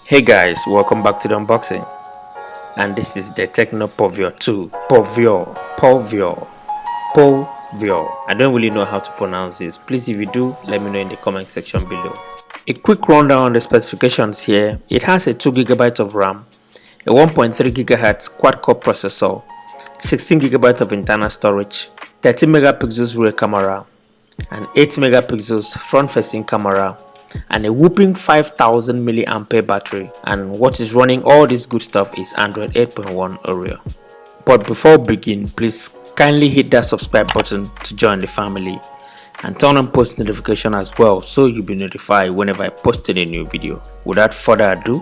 Hey guys, welcome back to the unboxing, and this is the Tecno Povio 2. Povio. I don't really know how to pronounce this. Please, if you do, let me know in the comment section below. A quick rundown on the specifications here. It has a 2GB of RAM, a 1.3 GHz quad-core processor, 16 GB of internal storage, 30 megapixels rear camera, an 8 megapixels front-facing camera, and a whooping 5000 mAh battery. And what is running all this good stuff is Android 8.1 Oreo. But before we begin, please kindly hit that subscribe button to join the family and turn on post notification as well, so you'll be notified whenever I post a new video. Without further ado,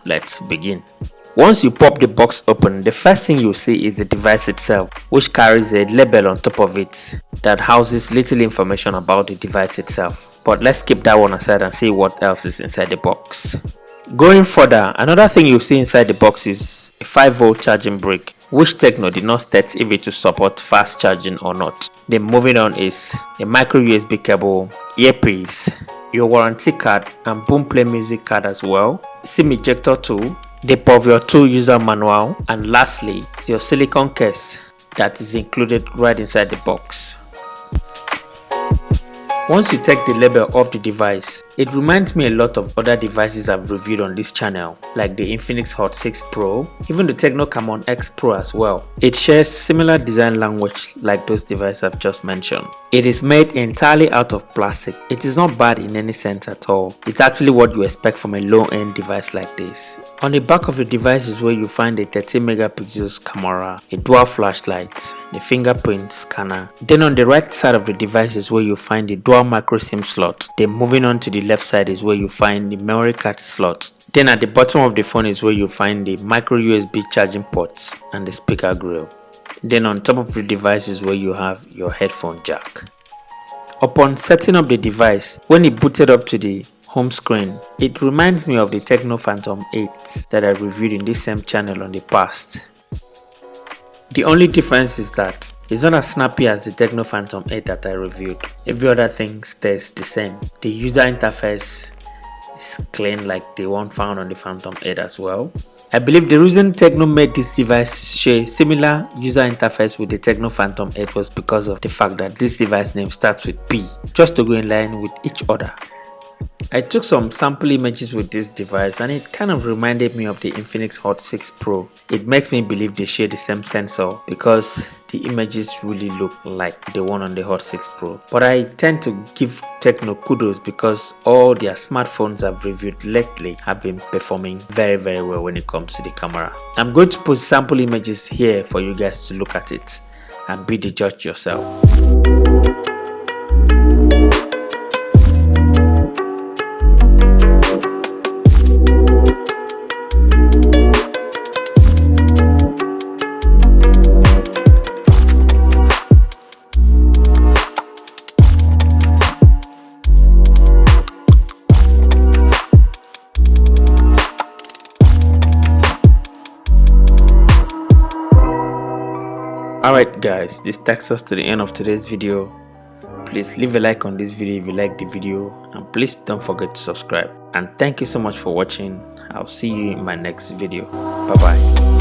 let's begin. Once you pop the box open, the first thing you'll see is the device itself, which carries a label on top of it that houses little information about the device itself. But let's keep that one aside and see what else is inside the box. Going further, another thing you'll see inside the box is a 5V charging brick, which Tecno did not state if it will support fast charging or not. Then moving on is a micro USB cable, earpiece, your warranty card and Boomplay music card as well, SIM ejector tool, the Povio 2 user manual, and lastly your silicone case that is included right inside the box. Once you take the label off the device, it reminds me a lot of other devices I've reviewed on this channel, like the Infinix Hot 6 Pro, even the Tecno Camon X Pro as well. It shares similar design language like those devices I've just mentioned. It is made entirely out of plastic. It is not bad in any sense at all. It's actually what you expect from a low-end device like this. On the back of the device is where you find a 30 megapixels camera, a dual flashlight, the fingerprint scanner. Then on the right side of the device is where you find the dual micro SIM slot. Then moving on to the left side is where you find the memory card slot. Then at the bottom of the phone is where you find the micro USB charging ports and the speaker grill. Then on top of the device is where you have your headphone jack. Upon setting up the device, when it booted up to the home screen, it reminds me of the Tecno Phantom 8 that I reviewed in this same channel on the past. The only difference is that it's not as snappy as the Tecno Phantom 8 that I reviewed. Every other thing stays the same. The user interface is clean like the one found on the Phantom 8 as well. I believe the reason Tecno made this device share similar user interface with the Tecno Phantom 8 was because of the fact that this device name starts with P, just to go in line with each other. I took some sample images with this device and it kind of reminded me of the Infinix Hot 6 Pro. It makes me believe they share the same sensor because the images really look like the one on the Hot 6 Pro. But I tend to give Tecno kudos because all their smartphones I've reviewed lately have been performing very well when it comes to the camera. I'm going to post sample images here for you guys to look at it and be the judge yourself. Alright guys, this takes us to the end of today's video. Please leave a like on this video if you like the video, and please don't forget to subscribe. And thank you so much for watching. I'll see you in my next video. Bye bye.